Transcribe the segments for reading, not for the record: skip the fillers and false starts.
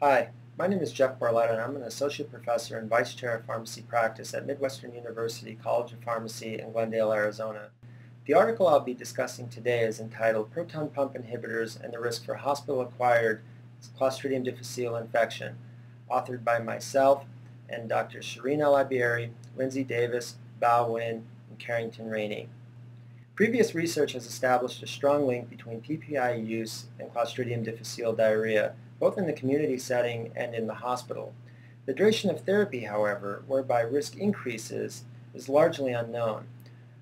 Hi, my name is Jeff Barletta and I'm an associate professor and vice chair of pharmacy practice at Midwestern University College of Pharmacy in Glendale, Arizona. The article I'll be discussing today is entitled Proton Pump Inhibitors and the Risk for Hospital-Acquired Clostridium difficile Infection, authored by myself and Dr. Shireen El-Abieri, Lindsay Davis, Bao Nguyen, and Carrington Rainey. Previous research has established a strong link between PPI use and Clostridium difficile diarrhea, both in the community setting and in the hospital. The duration of therapy, however, whereby risk increases, is largely unknown.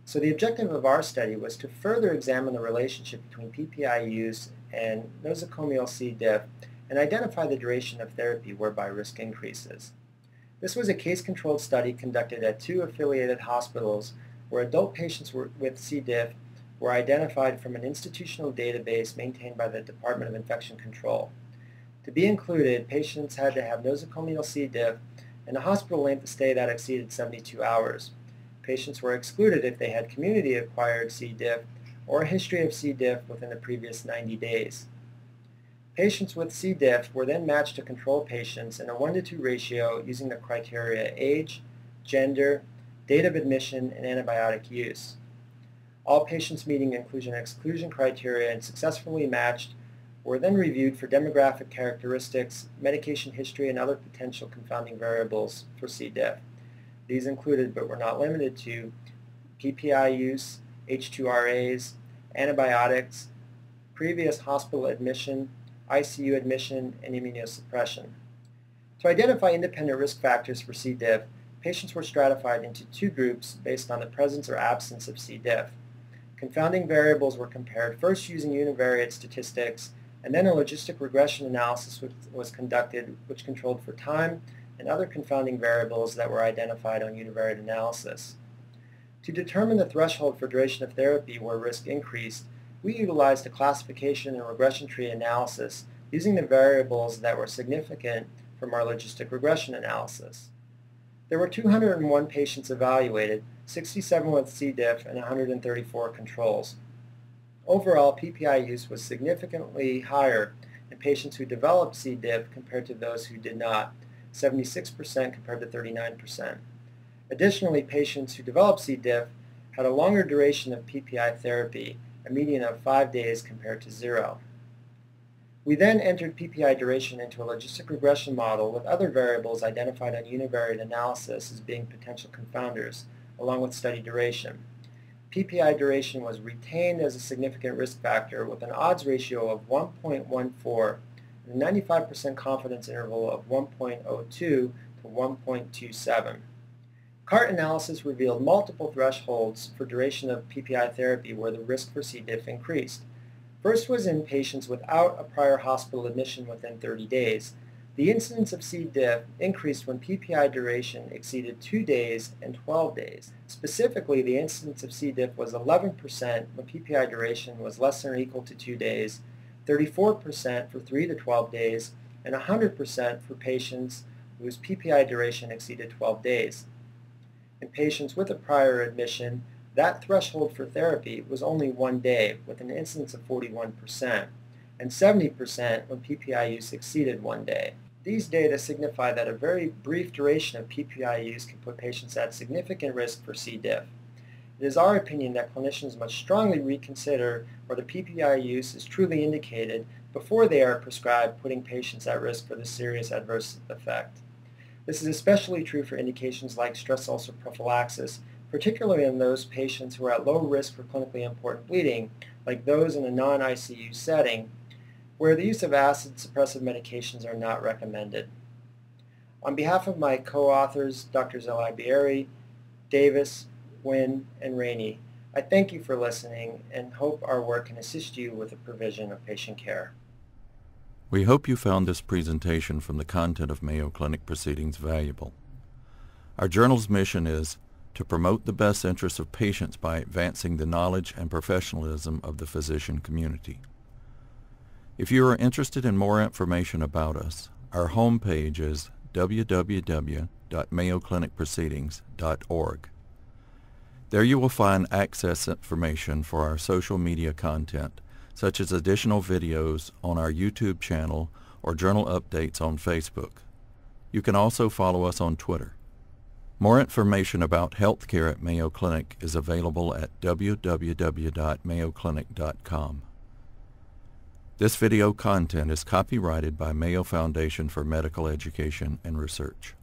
So the objective of our study was to further examine the relationship between PPI use and nosocomial C. diff and identify the duration of therapy whereby risk increases. This was a case-controlled study conducted at two affiliated hospitals where adult patients with C. diff were identified from an institutional database maintained by the Department of Infection Control. To be included, patients had to have nosocomial C. diff and a hospital length of stay that exceeded 72 hours. Patients were excluded if they had community-acquired C. diff or a history of C. diff within the previous 90 days. Patients with C. diff were then matched to control patients in a 1:2 ratio using the criteria age, gender, date of admission, and antibiotic use. All patients meeting inclusion-exclusion criteria and successfully matched were then reviewed for demographic characteristics, medication history, and other potential confounding variables for C. diff. These included, but were not limited to, PPI use, H2RAs, antibiotics, previous hospital admission, ICU admission, and immunosuppression. To identify independent risk factors for C. diff, patients were stratified into two groups based on the presence or absence of C. diff. Confounding variables were compared first using univariate statistics, and then a logistic regression analysis was conducted which controlled for time and other confounding variables that were identified on univariate analysis. To determine the threshold for duration of therapy where risk increased, we utilized a classification and regression tree analysis using the variables that were significant from our logistic regression analysis. There were 201 patients evaluated, 67 with C. diff and 134 controls. Overall, PPI use was significantly higher in patients who developed C. diff compared to those who did not, 76% compared to 39%. Additionally, patients who developed C. diff had a longer duration of PPI therapy, a median of 5 days compared to 0. We then entered PPI duration into a logistic regression model with other variables identified on univariate analysis as being potential confounders, along with study duration. PPI duration was retained as a significant risk factor with an odds ratio of 1.14 and a 95% confidence interval of 1.02 to 1.27. CART analysis revealed multiple thresholds for duration of PPI therapy where the risk for C. diff increased. First was in patients without a prior hospital admission within 30 days. The incidence of C. diff increased when PPI duration exceeded 2 days and 12 days. Specifically, the incidence of C. diff was 11% when PPI duration was less than or equal to 2 days, 34% for 3 to 12 days, and 100% for patients whose PPI duration exceeded 12 days. In patients with a prior admission, that threshold for therapy was only 1 day with an incidence of 41%, and 70% when PPI use exceeded 1 day. These data signify that a very brief duration of PPI use can put patients at significant risk for C. diff. It is our opinion that clinicians must strongly reconsider whether PPI use is truly indicated before they are prescribed, putting patients at risk for this serious adverse effect. This is especially true for indications like stress ulcer prophylaxis, particularly in those patients who are at low risk for clinically important bleeding, like those in a non-ICU setting, where the use of acid suppressive medications are not recommended. On behalf of my co-authors, Drs. El-Abieri, Davis, Nguyen, and Rainey, I thank you for listening and hope our work can assist you with the provision of patient care. We hope you found this presentation from the content of Mayo Clinic Proceedings valuable. Our journal's mission is to promote the best interests of patients by advancing the knowledge and professionalism of the physician community. If you are interested in more information about us, our homepage is www.mayoclinicproceedings.org. There you will find access information for our social media content, such as additional videos on our YouTube channel or journal updates on Facebook. You can also follow us on Twitter. More information about healthcare at Mayo Clinic is available at www.mayoclinic.com. This video content is copyrighted by Mayo Foundation for Medical Education and Research.